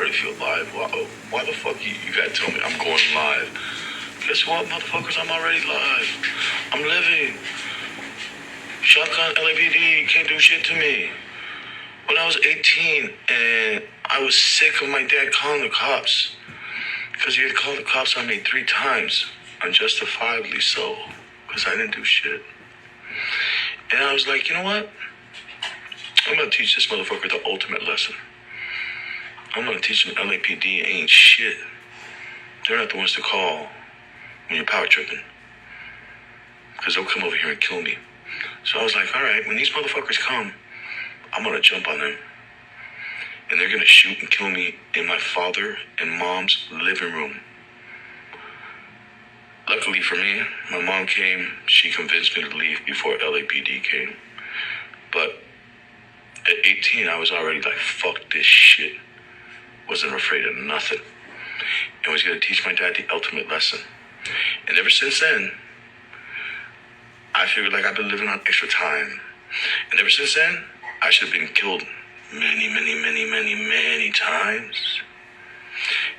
already feel live. Why the fuck you gotta tell me I'm going live? Guess what, motherfuckers? I'm already live. I'm living. Shotgun LAPD can't do shit to me. When I was 18 and I was sick of my dad calling the cops, because he had called the cops on me 3 times, unjustifiably so, because I didn't do shit. And I was like, you know what? I'm going to teach this motherfucker the ultimate lesson. I'm going to teach him LAPD ain't shit. They're not the ones to call when you're power tripping, because they'll come over here and kill me. So I was like, all right, when these motherfuckers come, I'm going to jump on them. And they're going to shoot and kill me in my father and mom's living room. Luckily for me, my mom came. She convinced me to leave before LAPD came. But at 18, I was already like, fuck this shit. Wasn't afraid of nothing. And was going to teach my dad the ultimate lesson. And ever since then, I figured like I've been living on extra time. And ever since then, I should have been killed many times.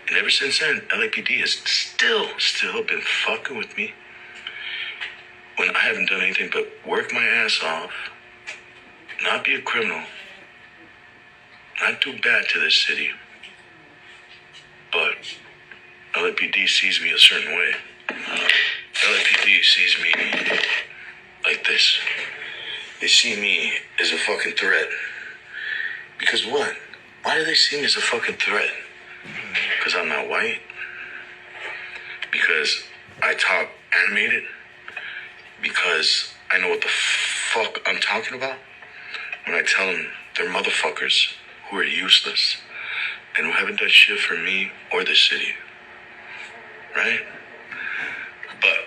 And ever since then, LAPD has still been fucking with me when I haven't done anything but work my ass off, not be a criminal, not do bad to this city. But LAPD sees me a certain way. LAPD sees me like this. They see me as a fucking threat. Because what? Why do they see me as a fucking threat? Because I'm not white? Because I talk animated? Because I know what the fuck I'm talking about? When I tell them they're motherfuckers who are useless and who haven't done shit for me or the city. Right? But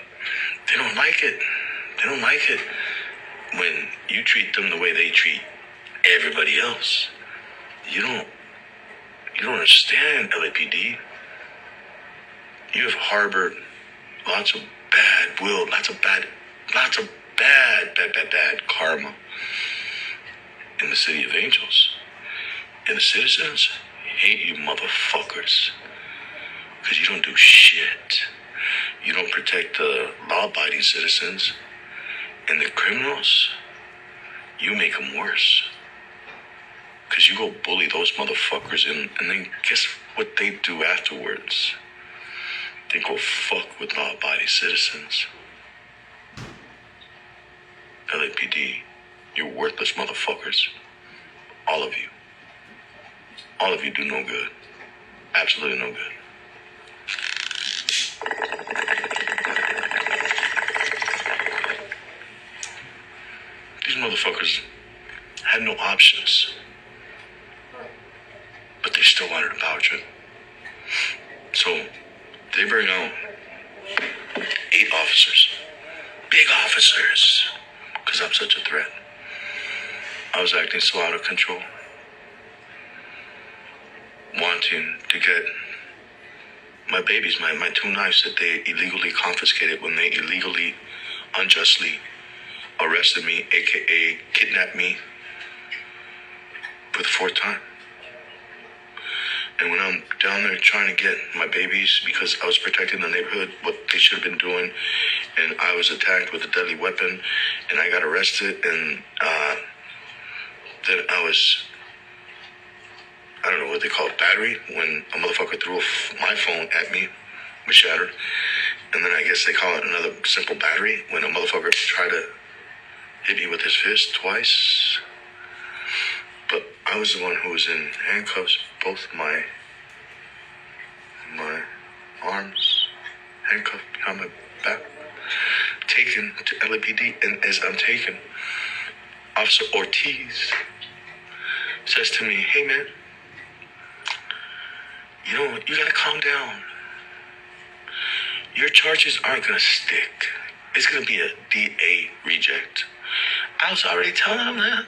they don't like it. They don't like it when you treat them the way they treat everybody else. You don't understand, LAPD. You have harbored lots of bad will, lots of bad karma in the City of Angels. And the citizens hate you motherfuckers because you don't do shit. You don't protect the law-abiding citizens. And the criminals, you make them worse. Because you go bully those motherfuckers and then guess what they do afterwards? They go fuck with law-abiding citizens. LAPD, you're worthless motherfuckers. All of you. All of you do no good. Absolutely no good. These motherfuckers had no options. But they still wanted a power trip. So they bring out 8 officers. Big officers. Because I'm such a threat. I was acting so out of control. Wanting to get my babies, my 2 knives that they illegally confiscated when they illegally, unjustly arrested me, aka kidnapped me for the 4th time. And when I'm down there trying to get my babies because I was protecting the neighborhood, what they should have been doing, and I was attacked with a deadly weapon, and I got arrested, and then I don't know what they call it, battery, when a motherfucker threw my phone at me, was shattered. And then I guess they call it another simple battery, when a motherfucker tried to hit me with his fist twice. But I was the one who was in handcuffs, both my arms, handcuffed behind my back, taken to LAPD. And as I'm taken, Officer Ortiz says to me, hey man, you gotta calm down. Your charges aren't gonna stick. It's gonna be a DA reject. I was already telling him that.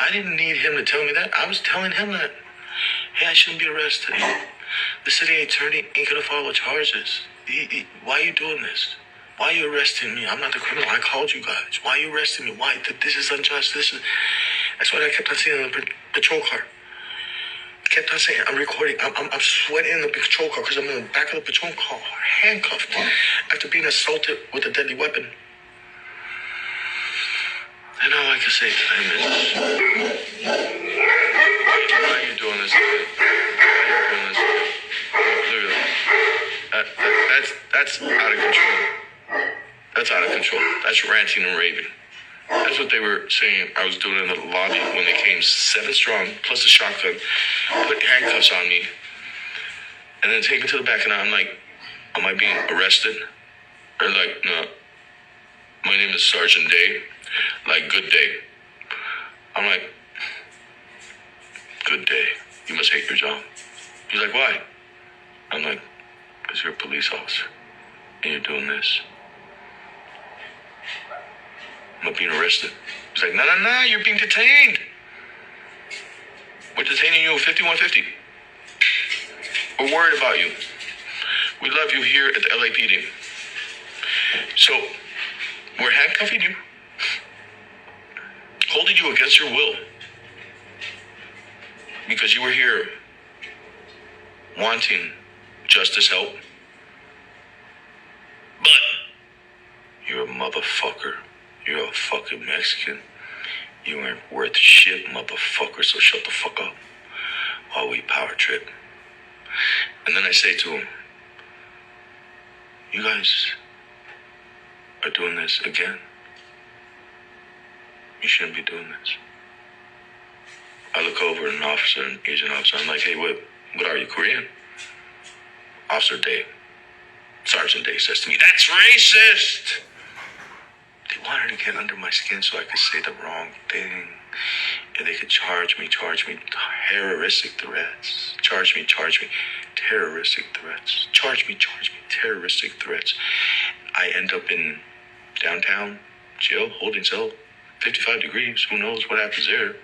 I didn't need him to tell me that. I was telling him that. Hey, I shouldn't be arrested. The city attorney ain't gonna follow charges. Why are you doing this? Why are you arresting me? I'm not the criminal. I called you guys. Why are you arresting me? Why? This is unjust. That's what I kept on seeing in the patrol car. kept on saying, I'm recording. I'm sweating in the patrol car because I'm in the back of the patrol car, handcuffed after being assaulted with a deadly weapon. And all I can say to them is, why are you doing this again? Why are you doing this again? Literally. That's out of control. That's out of control. That's ranting and raving. That's what they were saying I was doing in the lobby when they came 7 strong, plus a shotgun, put handcuffs on me, and then take me to the back, and I'm like, am I being arrested? They're like, no, my name is Sergeant Day, like, good day. I'm like, good day. You must hate your job. He's like, why? I'm like, because you're a police officer, and you're doing this. I'm not being arrested. He's like, no, you're being detained. We're detaining you at 5150. We're worried about you. We love you here at the LAPD. So, we're handcuffing you, holding you against your will, because you were here wanting justice help. But you're a motherfucker. You're a fucking Mexican. You ain't worth shit, motherfucker, so shut the fuck up while we power trip. And then I say to him, you guys are doing this again. You shouldn't be doing this. I look over at an officer, an Asian officer. I'm like, hey, what are you, Korean? Officer Day, Sergeant Day says to me, that's racist. They wanted to get under my skin so I could say the wrong thing. And they could charge me terroristic threats. Charge me terroristic threats. Charge me terroristic threats. I end up in downtown jail, holding cell, 55 degrees. Who knows what happens there?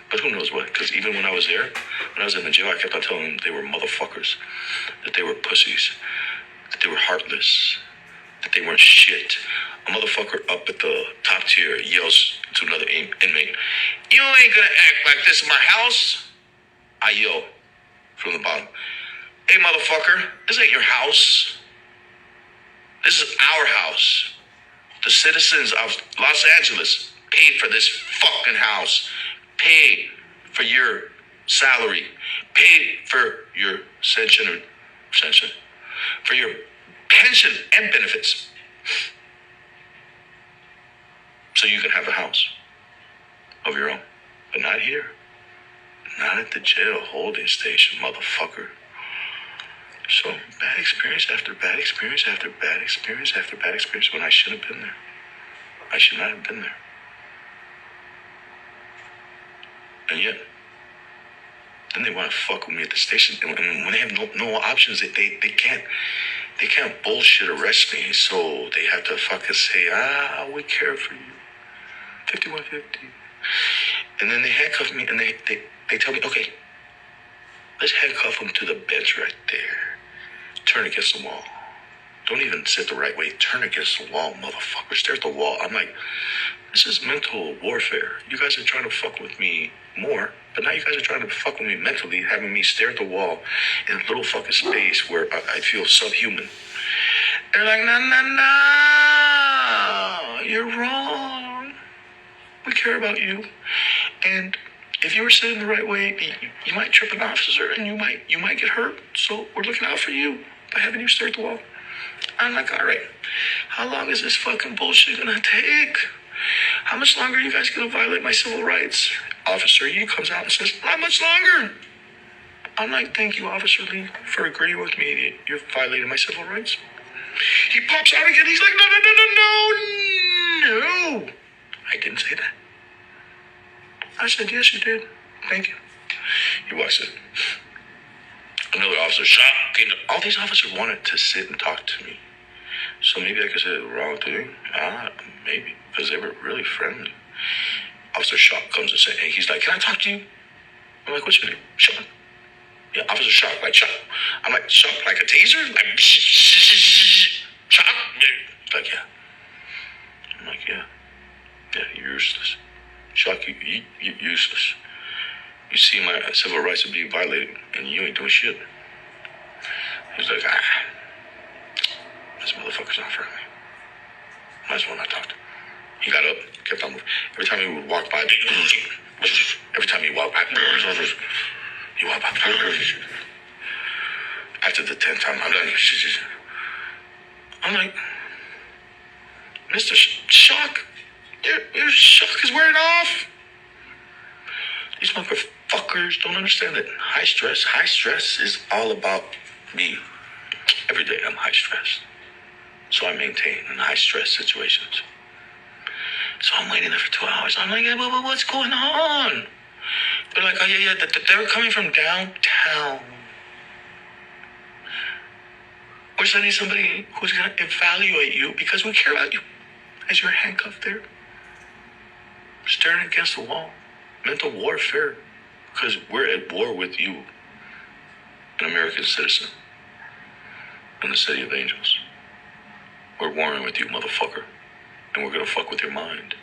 But who knows what? Because even when I was there, when I was in the jail, I kept on telling them they were motherfuckers, that they were pussies, that they were heartless, that they weren't shit. A motherfucker up at the top tier yells to another inmate, you ain't gonna act like this in my house. I yell from the bottom, hey motherfucker, this ain't your house. This is our house. The citizens of Los Angeles paid for this fucking house. Pay for your salary. Pay for your pension, for your pension and benefits. So you can have a house of your own. But not here. Not at the jail holding station, motherfucker. So bad experience after bad experience after bad experience after bad experience when I shouldn't have been there. I should not have been there. And yet, then they want to fuck with me at the station. And when they have no options, they can't bullshit arrest me. So they have to fucking say, we care for you. 5150. And then they handcuff me and they tell me, okay, let's handcuff him to the bench right there. Turn against the wall. Don't even sit the right way. Turn against the wall, motherfucker. Stare at the wall. I'm like, this is mental warfare. You guys are trying to fuck with me more, but now you guys are trying to fuck with me mentally, having me stare at the wall in a little fucking space where I feel subhuman. They're like, no, you're wrong. We care about you. And if you were sitting the right way, you might trip an officer and you might get hurt. So we're looking out for you by having you stare at the wall. I'm like, all right, how long is this fucking bullshit gonna take? How much longer are you guys gonna violate my civil rights? Officer E comes out and says, not much longer. I'm like, thank you, Officer Lee, for agreeing with me. You're violating my civil rights. He pops out again. He's like, no. I didn't say that. I said, yes, you did. Thank you. He walks in. Another officer came to. All these officers wanted to sit and talk to me. So maybe I could say the wrong thing. Maybe. Because they were really friendly. Officer Shock comes and says, hey, he's like, can I talk to you? I'm like, what's your name? Shock. Yeah, Officer Shock, like Shock. I'm like, Shock, like a taser? Like, Shock? He's like, yeah. I'm like, yeah. Yeah, you're useless. Shock, you're useless. You see my civil rights are being violated, and you ain't doing shit. He was like, this motherfucker's not friendly. Might as well not talk to him. He got up, kept on moving. Every time he would walk by, every time he walked by, he walked by. After the 10th time, I'm done. I'm like, Mr. Shock, your shock is wearing off. These motherfuckers don't understand that high stress is all about me. Every day I'm high stress. So I maintain in high stress situations. So I'm waiting there for 2 hours. I'm like, yeah, what's going on? They're like, oh, yeah, they're coming from downtown. We're sending somebody who's going to evaluate you because we care about you as you're handcuffed there, staring against the wall. Mental warfare, because we're at war with you, an American citizen, in the city of angels. We're warring with you, motherfucker, and we're gonna fuck with your mind.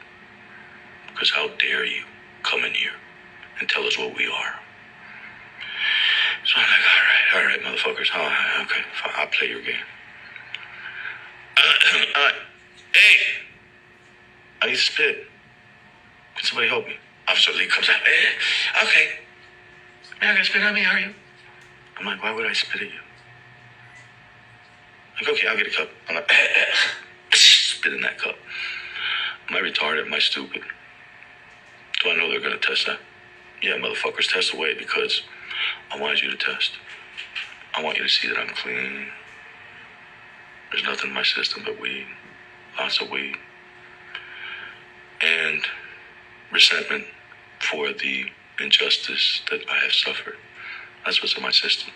Because how dare you come in here and tell us what we are? So I'm like, all right, motherfuckers. Okay, fine, I'll play your game. Hey, I need to spit. Can somebody help me? Officer Lee comes out. Hey, okay. Man, I gotta spit on me, are you? I'm like, why would I spit at you? Like, okay, I'll get a cup. I'm like, spit in that cup. Am I retarded? Am I stupid? Do I know they're gonna test that? Yeah, motherfuckers, test away because I wanted you to test. I want you to see that I'm clean. There's nothing in my system but weed. Lots of weed. And resentment for the injustice that I have suffered. That's what's in my system.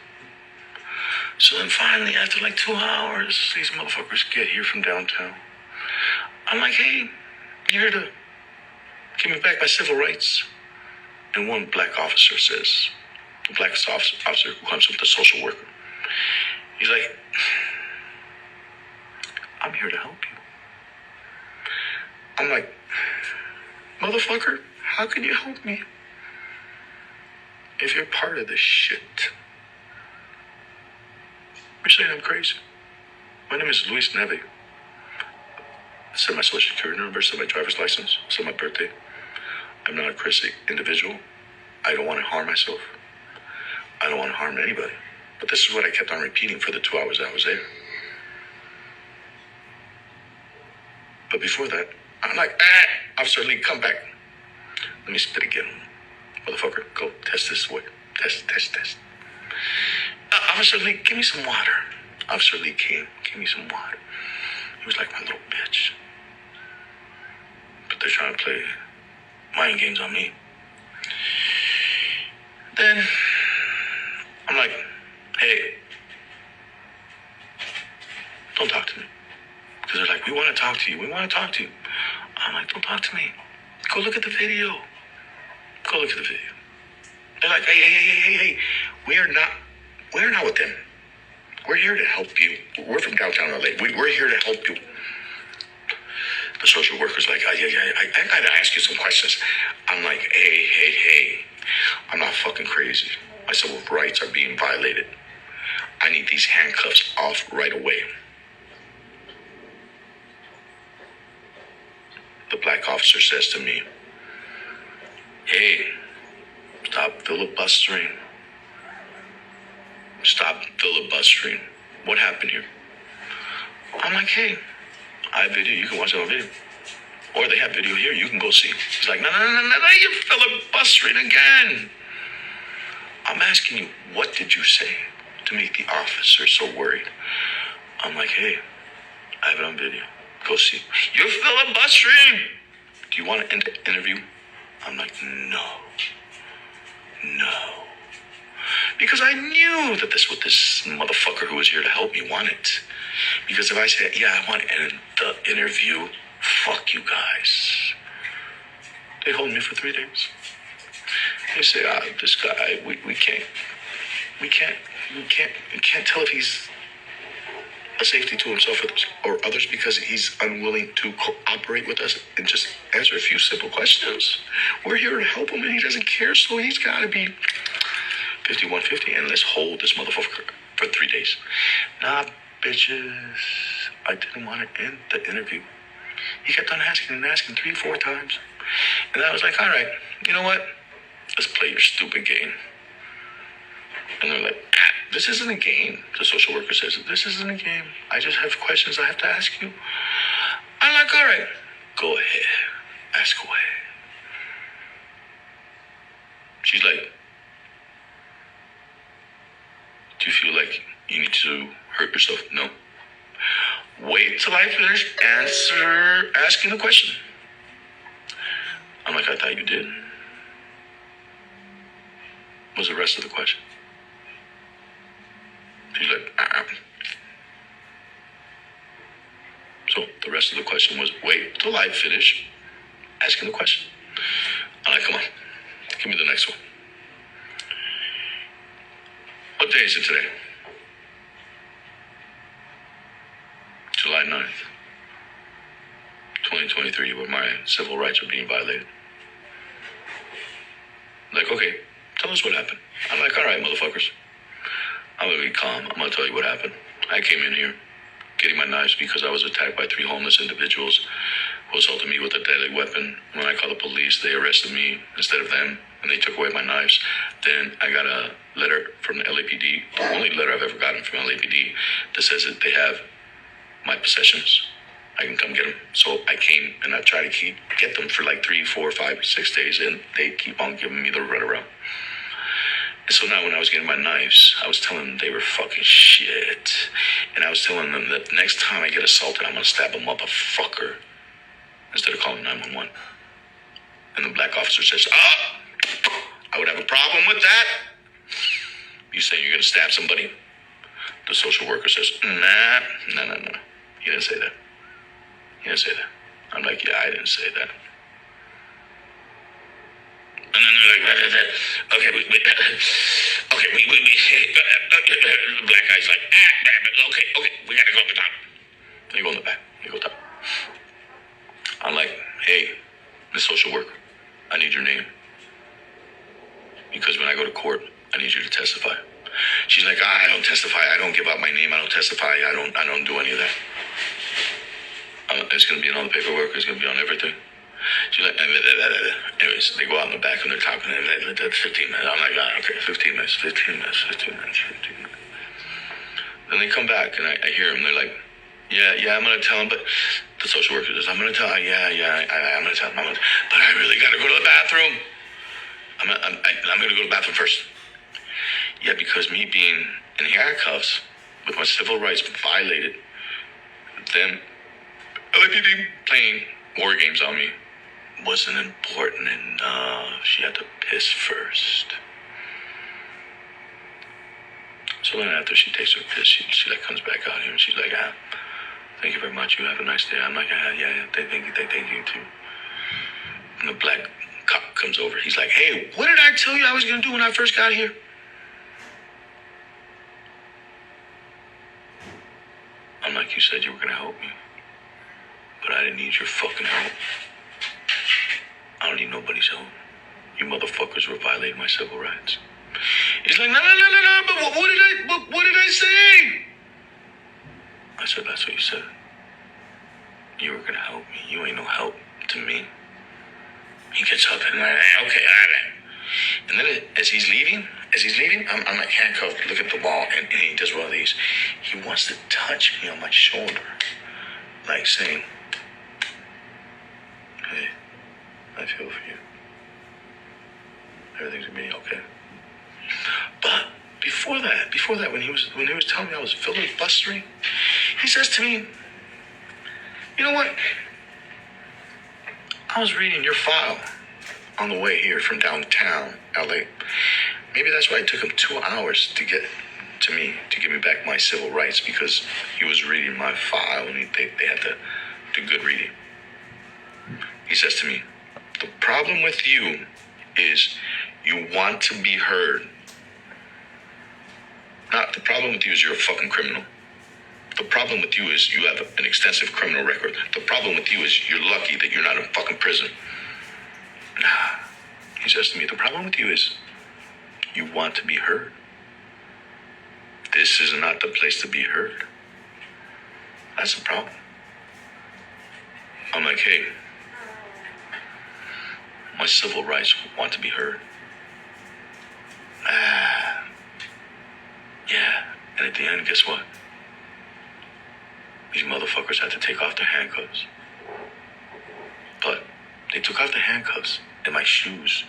So then finally, after like 2 hours, these motherfuckers get here from downtown. I'm like, hey, you're here to give me back my civil rights. And one black officer says, the black officer who comes with the social worker, he's like, I'm here to help you. I'm like, motherfucker, how can you help me if you're part of this shit? You're saying I'm crazy. My name is Luis Neve. I said my social security number, said my driver's license, said my birthday. I'm not a crazy individual. I don't want to harm myself. I don't want to harm anybody. But this is what I kept on repeating for the 2 hours I was there. But before that, I'm like, Officer Lee, come back. Let me spit again. Motherfucker, go test this way. Test. Officer Lee, give me some water. Officer Lee came, gave me some water. He was like my little bitch. But they're trying to play mind games on me. Then, I'm like, hey, don't talk to me. Because they're like, we want to talk to you. I'm like, don't talk to me. Go look at the video. They're like, hey, we're not with them. We're here to help you. We're from downtown LA. We're here to help you. The social worker's like, I gotta ask you some questions. I'm like, hey, I'm not fucking crazy. My civil rights are being violated. I need these handcuffs off right away. The black officer says to me, hey, stop filibustering. What happened here? I'm like, hey, I have video. You can watch it on video. Or they have video here. You can go see. He's like, no, you're filibustering again. I'm asking you, what did you say to make the officer so worried? I'm like, hey, I have it on video. Go see. You're filibustering. Do you want to interview? I'm like, no. Because I knew that this what this motherfucker who was here to help me wanted. Because if I said, yeah, I want the interview, fuck you guys. They hold me for 3 days. They say, this guy, we can't tell if he's a safety to himself or others because he's unwilling to cooperate with us and just answer a few simple questions. We're here to help him and he doesn't care, so he's got to be 5150 and let's hold this motherfucker for 3 days. Nah, bitches. I didn't want to end the interview. He kept on asking and asking 3-4 times. And I was like, all right, you know what? Let's play your stupid game. And they're like, this isn't a game. The social worker says, this isn't a game. I just have questions I have to ask you. I'm like, all right, go ahead. Ask away. She's like, do you feel like you need to hurt yourself? No. Wait till I finish asking the question. I'm like, I thought you did. What's the rest of the question? She's like, So the rest of the question was, wait till I finish asking the question. I'm like, come on, give me the next one. What day is it today? July 9th, 2023, where my civil rights are being violated. Like, okay, tell us what happened. I'm like, all right, motherfuckers. I'm going to be calm. I'm going to tell you what happened. I came in here getting my knives because I was attacked by 3 homeless individuals who assaulted me with a deadly weapon. When I called the police, they arrested me instead of them, and they took away my knives. Then I got a letter from the LAPD, the only letter I've ever gotten from LAPD, that says that they have my possessions. I can come get them. So I came and I tried to get them for like 3, 4, 5, 6 days, and they keep on giving me the runaround. And so now when I was getting my knives, I was telling them they were fucking shit. And I was telling them that next time I get assaulted, I'm going to stab a motherfucker instead of calling 911. And the black officer says, I would have a problem with that. You say you're going to stab somebody? The social worker says, nah. He didn't say that. He didn't say that. I'm like, yeah, I didn't say that. And then they're like, okay, we the black guy's like, okay, we gotta go up the top. They go in the back, they go top. I'm like, hey, Miss Social Worker, I need your name. Because when I go to court, I need you to testify. She's like, I don't testify, I don't give out my name, I don't testify, I don't do any of that. It's gonna be on the paperwork, it's gonna be on everything. She's like, anyways, they go out in the back and they're talking, and that's 15 minutes. I'm like, okay, 15 minutes. Then they come back and I hear them, they're like, yeah, I'm gonna tell them, but the social worker says, I'm gonna tell them, I'm gonna tell them, but I really gotta go to the bathroom. I'm gonna go to the bathroom first. Yeah, because me being in handcuffs with my civil rights violated, them LAPD playing war games on me wasn't important enough. She had to piss first. So then after she takes her piss, she like comes back out here and she's like, thank you very much. You have a nice day. I'm like, yeah, thank you too. And the black cop comes over. He's like, hey, what did I tell you I was gonna do when I first got here? I'm like, you said you were gonna help me, but I didn't need your fucking help. I don't need nobody's help. You motherfuckers were violating my civil rights. He's like, no, but what did I say? I said, that's what you said. You were gonna help me. You ain't no help to me. He gets up and like, okay, all right. And then as he's leaving, I'm like handcuffed, look at the wall, and he does one of these. He wants to touch me on my shoulder, like saying, hey, I feel for you. Everything's gonna be okay. But before that, when he was telling me I was filibustering, he says to me, you know what? I was reading your file on the way here from downtown LA. Maybe that's why it took him 2 hours to get to me, to give me back my civil rights, because he was reading my file and they had to do good reading. He says to me, the problem with you is you want to be heard. Not the problem with you is you're a fucking criminal. The problem with you is you have an extensive criminal record. The problem with you is you're lucky that you're not in fucking prison. Nah. He says to me, the problem with you is you want to be heard. This is not the place to be heard. That's the problem. I'm like, hey, my civil rights want to be heard. Yeah. And at the end, guess what? These motherfuckers had to take off their handcuffs. But they took off the handcuffs and my shoes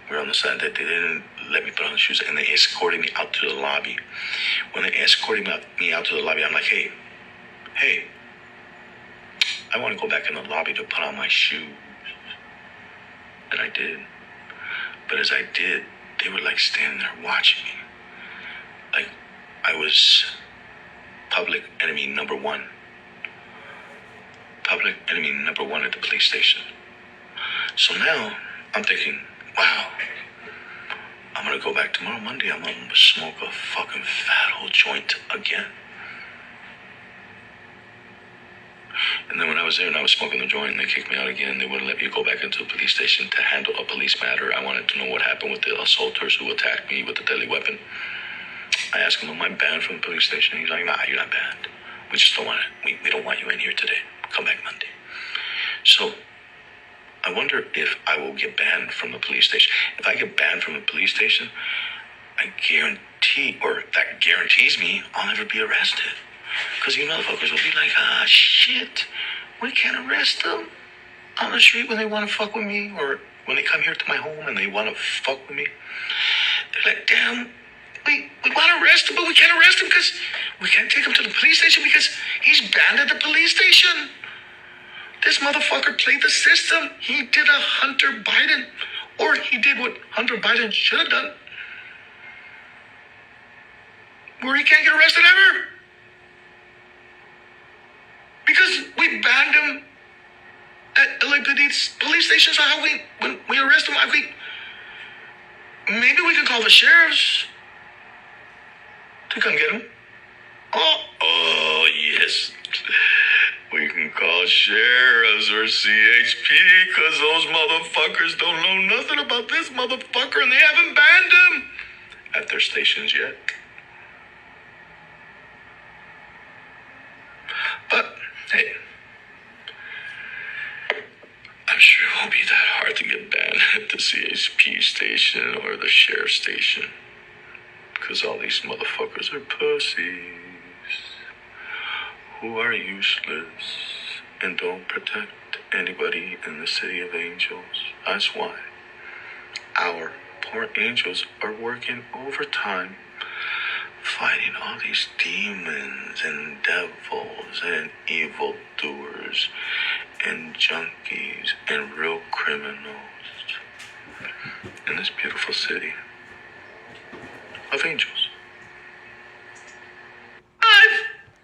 were on the side. That they didn't let me put on the shoes, and they escorted me out to the lobby. When they escorted me out to the lobby, I'm like, hey, I want to go back in the lobby to put on my shoes. And I did. But as I did, they were like standing there watching me. Like I was public enemy number one. Public enemy number one at the police station. So now I'm thinking, wow, I'm going to go back tomorrow, Monday. I'm going to smoke a fucking fat old joint again. And then when I was there and I was smoking the joint and they kicked me out again, they wouldn't let me go back into the police station to handle a police matter. I wanted to know what happened with the assaulters who attacked me with the deadly weapon. I asked him, am I banned from the police station? He's like, nah, you're not banned. We just don't want it. We don't want you in here today. Come back Monday. So I wonder if I will get banned from the police station. If I get banned from the police station, I guarantee, or that guarantees me, I'll never be arrested. Because you motherfuckers will be like, shit, we can't arrest them on the street when they want to fuck with me, or when they come here to my home and they want to fuck with me. They're like, damn, we want to arrest him, but we can't arrest him because we can't take him to the police station because he's banned at the police station. This motherfucker played the system. He did a Hunter Biden, or he did what Hunter Biden should have done, where he can't get arrested ever. Because we banned him at LAPD police station, so when we arrest him, maybe we can call the sheriffs to come get him. Oh yes. We can call sheriffs or CHP because those motherfuckers don't know nothing about this motherfucker and they haven't banned him at their stations yet. But, hey, I'm sure it won't be that hard to get banned at the CHP station or the sheriff station because all these motherfuckers are pussies who are useless and don't protect anybody in the city of angels. That's why our poor angels are working overtime, fighting all these demons and devils and evildoers and junkies and real criminals in this beautiful city of angels.